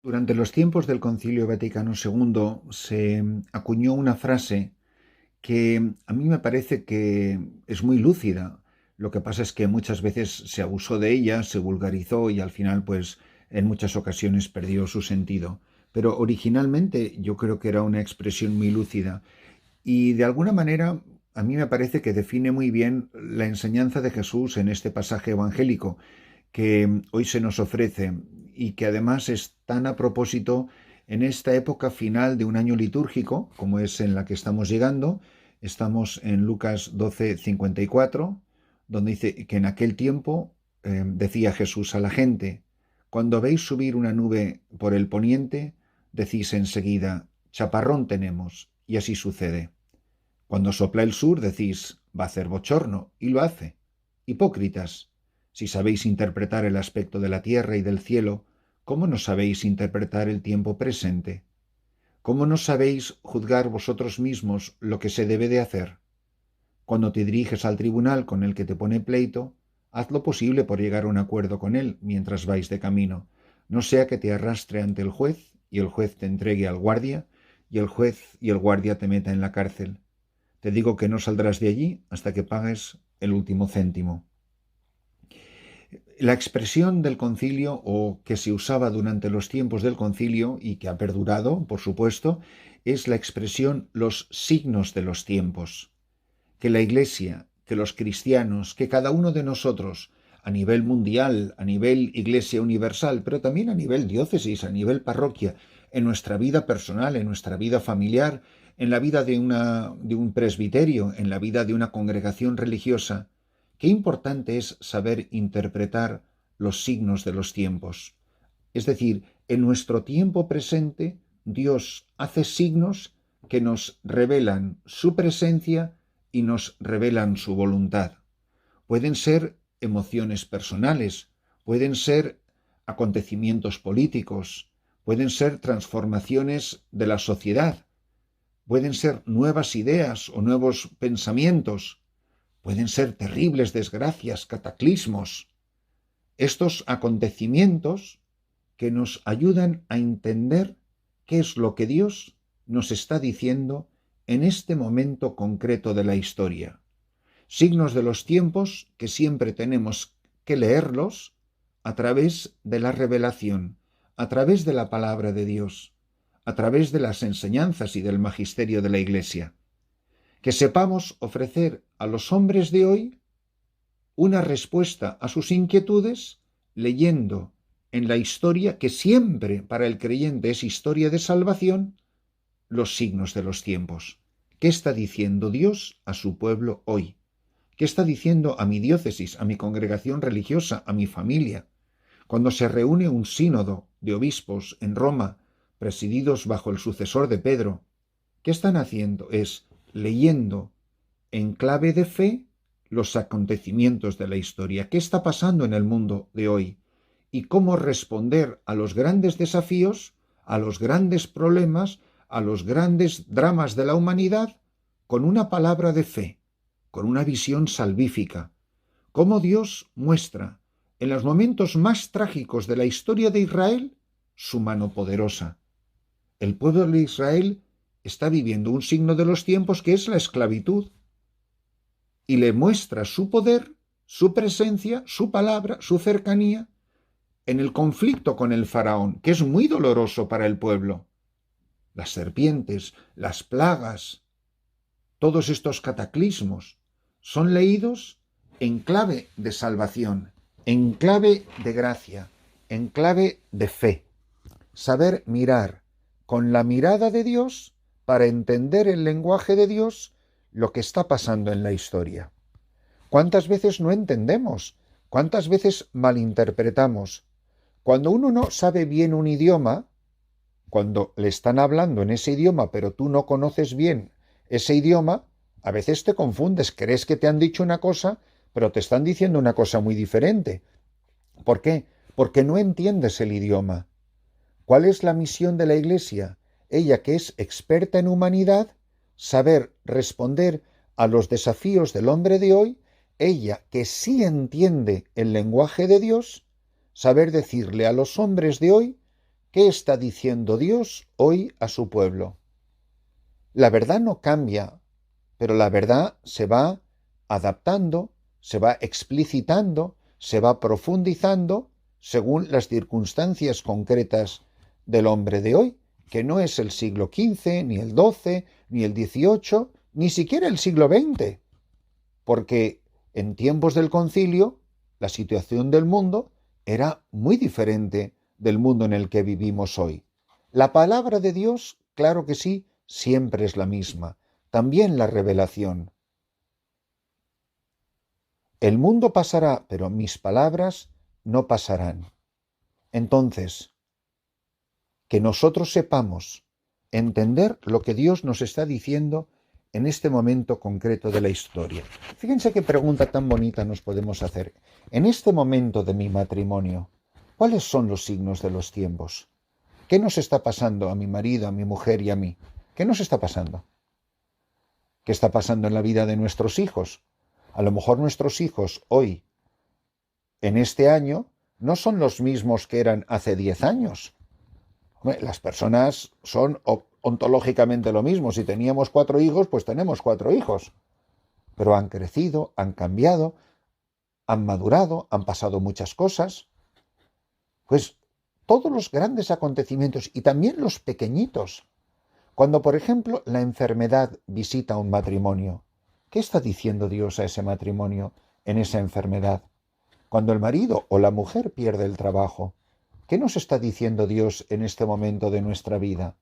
Durante los tiempos del Concilio Vaticano II se acuñó una frase que a mí me parece que es muy lúcida. Lo que pasa es que muchas veces se abusó de ella, se vulgarizó y al final, pues, en muchas ocasiones perdió su sentido. Pero originalmente yo creo que era una expresión muy lúcida y de alguna manera a mí me parece que define muy bien la enseñanza de Jesús en este pasaje evangélico que hoy se nos ofrece y que además es tan a propósito en esta época final de un año litúrgico, como es en la que estamos llegando. Estamos en Lucas 12:54, donde dice que en aquel tiempo decía Jesús a la gente: cuando veis subir una nube por el poniente, decís enseguida, chaparrón tenemos, y así sucede. Cuando sopla el sur, decís, va a hacer bochorno, y lo hace. Hipócritas, si sabéis interpretar el aspecto de la tierra y del cielo, ¿cómo no sabéis interpretar el tiempo presente? ¿Cómo no sabéis juzgar vosotros mismos lo que se debe de hacer? Cuando te diriges al tribunal con el que te pone pleito, haz lo posible por llegar a un acuerdo con él mientras vais de camino, no sea que te arrastre ante el juez y el juez te entregue al guardia y el juez y el guardia te meta en la cárcel. Te digo que no saldrás de allí hasta que pagues el último céntimo. La expresión del concilio, o que se usaba durante los tiempos del concilio y que ha perdurado, por supuesto, es la expresión los signos de los tiempos. Que la Iglesia, que los cristianos, que cada uno de nosotros, a nivel mundial, a nivel Iglesia universal, pero también a nivel diócesis, a nivel parroquia, en nuestra vida personal, en nuestra vida familiar, en la vida de un presbiterio, en la vida de una congregación religiosa, qué importante es saber interpretar los signos de los tiempos. Es decir, en nuestro tiempo presente, Dios hace signos que nos revelan su presencia y nos revelan su voluntad. Pueden ser emociones personales, pueden ser acontecimientos políticos, pueden ser transformaciones de la sociedad, pueden ser nuevas ideas o nuevos pensamientos, pueden ser terribles desgracias, cataclismos. Estos acontecimientos que nos ayudan a entender qué es lo que Dios nos está diciendo en este momento concreto de la historia. Signos de los tiempos que siempre tenemos que leerlos a través de la revelación, a través de la palabra de Dios, a través de las enseñanzas y del magisterio de la Iglesia. Que sepamos ofrecer a los hombres de hoy una respuesta a sus inquietudes leyendo en la historia, que siempre para el creyente es historia de salvación, los signos de los tiempos. ¿Qué está diciendo Dios a su pueblo hoy? ¿Qué está diciendo a mi diócesis, a mi congregación religiosa, a mi familia? Cuando se reúne un sínodo de obispos en Roma, presididos bajo el sucesor de Pedro, ¿qué están haciendo? Es leyendo en clave de fe los acontecimientos de la historia. ¿Qué está pasando en el mundo de hoy? Y cómo responder a los grandes desafíos, a los grandes problemas, a los grandes dramas de la humanidad con una palabra de fe, con una visión salvífica. Cómo Dios muestra en los momentos más trágicos de la historia de Israel su mano poderosa. El pueblo de Israel está viviendo un signo de los tiempos que es la esclavitud, y le muestra su poder, su presencia, su palabra, su cercanía en el conflicto con el faraón, que es muy doloroso para el pueblo. Las serpientes, las plagas, todos estos cataclismos son leídos en clave de salvación, en clave de gracia, en clave de fe. Saber mirar con la mirada de Dios para entender el lenguaje de Dios lo que está pasando en la historia. ¿Cuántas veces no entendemos? ¿Cuántas veces malinterpretamos? Cuando uno no sabe bien un idioma, cuando le están hablando en ese idioma, pero tú no conoces bien ese idioma, a veces te confundes, crees que te han dicho una cosa, pero te están diciendo una cosa muy diferente. ¿Por qué? Porque no entiendes el idioma. ¿Cuál es la misión de la Iglesia? Ella, que es experta en humanidad, saber responder a los desafíos del hombre de hoy, ella, que sí entiende el lenguaje de Dios, saber decirle a los hombres de hoy ¿Qué está diciendo Dios hoy a su pueblo? La verdad no cambia, pero la verdad se va adaptando, se va explicitando, se va profundizando según las circunstancias concretas del hombre de hoy, que no es el siglo XV, ni el XII, ni el XVIII, ni siquiera el siglo XX, porque en tiempos del concilio la situación del mundo era muy diferente del mundo en el que vivimos hoy. La palabra de Dios, claro que sí, siempre es la misma, también la revelación. El mundo pasará, pero mis palabras no pasarán. Entonces, que nosotros sepamos entender lo que Dios nos está diciendo en este momento concreto de la historia. Fíjense qué pregunta tan bonita nos podemos hacer. En este momento de mi matrimonio, ¿cuáles son los signos de los tiempos? ¿Qué nos está pasando a mi marido, a mi mujer y a mí? ¿Qué nos está pasando? ¿Qué está pasando en la vida de nuestros hijos? A lo mejor nuestros hijos hoy, en este año, no son los mismos que eran hace 10 años. Las personas son ontológicamente lo mismo. Si teníamos 4 hijos, pues tenemos 4 hijos. Pero han crecido, han cambiado, han madurado, han pasado muchas cosas. Pues todos los grandes acontecimientos y también los pequeñitos. Cuando, por ejemplo, la enfermedad visita un matrimonio, ¿qué está diciendo Dios a ese matrimonio en esa enfermedad? Cuando el marido o la mujer pierde el trabajo, ¿qué nos está diciendo Dios en este momento de nuestra vida?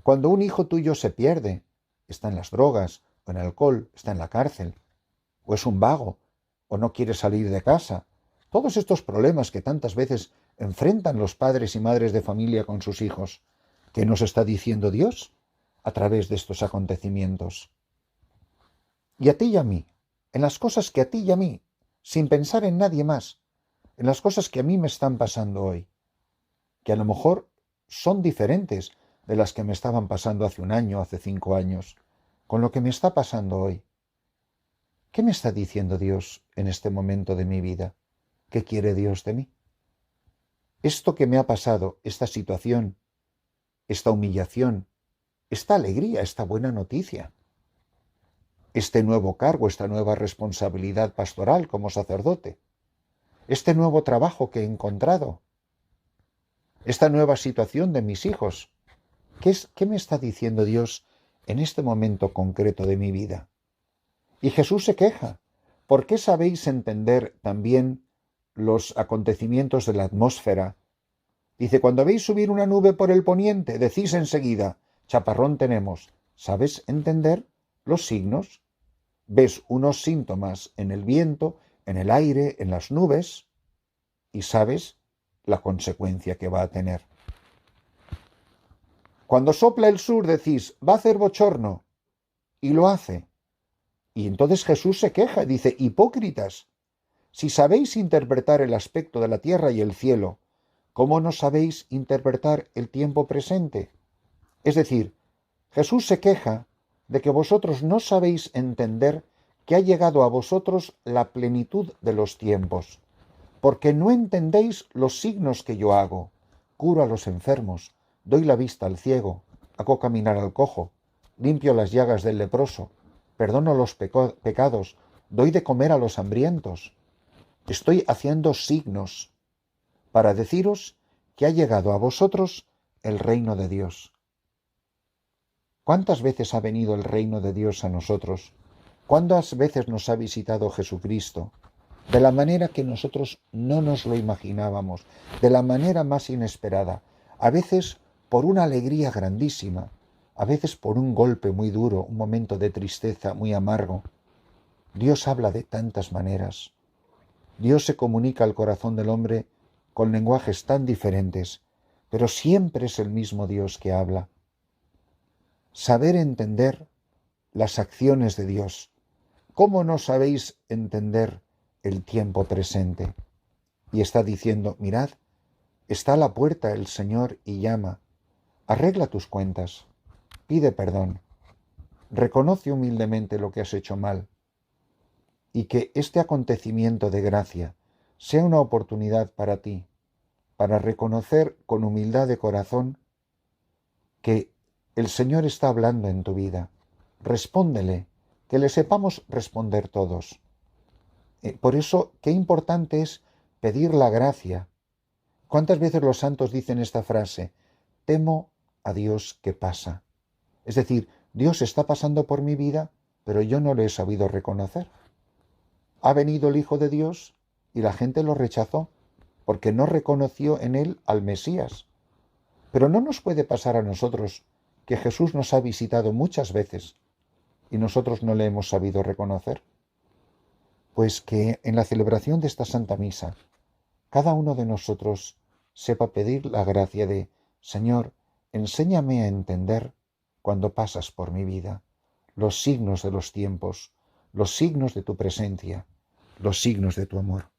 Cuando un hijo tuyo se pierde, está en las drogas, o en el alcohol, está en la cárcel, o es un vago, o no quiere salir de casa. Todos estos problemas que tantas veces enfrentan los padres y madres de familia con sus hijos, ¿qué nos está diciendo Dios a través de estos acontecimientos? Y a ti y a mí, en las cosas que a ti y a mí, sin pensar en nadie más, en las cosas que a mí me están pasando hoy, que a lo mejor son diferentes de las que me estaban pasando hace un año, hace 5 años, con lo que me está pasando hoy. ¿Qué me está diciendo Dios en este momento de mi vida? ¿Qué quiere Dios de mí? Esto que me ha pasado, esta situación, esta humillación, esta alegría, esta buena noticia, este nuevo cargo, esta nueva responsabilidad pastoral como sacerdote, este nuevo trabajo que he encontrado, esta nueva situación de mis hijos. ¿Qué me está diciendo Dios en este momento concreto de mi vida? Y Jesús se queja. ¿Por qué sabéis entender también los acontecimientos de la atmósfera? Dice, cuando veis subir una nube por el poniente, decís enseguida, chaparrón tenemos. ¿Sabes entender los signos? Ves unos síntomas en el viento, en el aire, en las nubes, y sabes la consecuencia que va a tener. Cuando sopla el sur decís, va a hacer bochorno, y lo hace. Y entonces Jesús se queja, dice, hipócritas, si sabéis interpretar el aspecto de la tierra y el cielo, ¿cómo no sabéis interpretar el tiempo presente? Es decir, Jesús se queja de que vosotros no sabéis entender que ha llegado a vosotros la plenitud de los tiempos, porque no entendéis los signos que yo hago. Curo a los enfermos, doy la vista al ciego, hago caminar al cojo, limpio las llagas del leproso, perdono los pecados, doy de comer a los hambrientos. Estoy haciendo signos para deciros que ha llegado a vosotros el reino de Dios. ¿Cuántas veces ha venido el reino de Dios a nosotros? ¿Cuántas veces nos ha visitado Jesucristo? De la manera que nosotros no nos lo imaginábamos, de la manera más inesperada, a veces por una alegría grandísima, a veces por un golpe muy duro, un momento de tristeza muy amargo. Dios habla de tantas maneras. Dios se comunica al corazón del hombre con lenguajes tan diferentes, pero siempre es el mismo Dios que habla. Saber entender las acciones de Dios. ¿Cómo no sabéis entender el tiempo presente? Y está diciendo, mirad, está a la puerta el Señor y llama. Arregla tus cuentas, pide perdón, reconoce humildemente lo que has hecho mal, y que este acontecimiento de gracia sea una oportunidad para ti, para reconocer con humildad de corazón que el Señor está hablando en tu vida. Respóndele, que le sepamos responder todos. Por eso, qué importante es pedir la gracia. ¿Cuántas veces los santos dicen esta frase? Temo a Dios que pasa. Es decir, Dios está pasando por mi vida, pero yo no lo he sabido reconocer. Ha venido el Hijo de Dios y la gente lo rechazó, porque no reconoció en él al Mesías. Pero no nos puede pasar a nosotros que Jesús nos ha visitado muchas veces y nosotros no le hemos sabido reconocer. Pues que en la celebración de esta Santa Misa, cada uno de nosotros sepa pedir la gracia de: Señor, enséñame a entender, cuando pasas por mi vida, los signos de los tiempos, los signos de tu presencia, los signos de tu amor.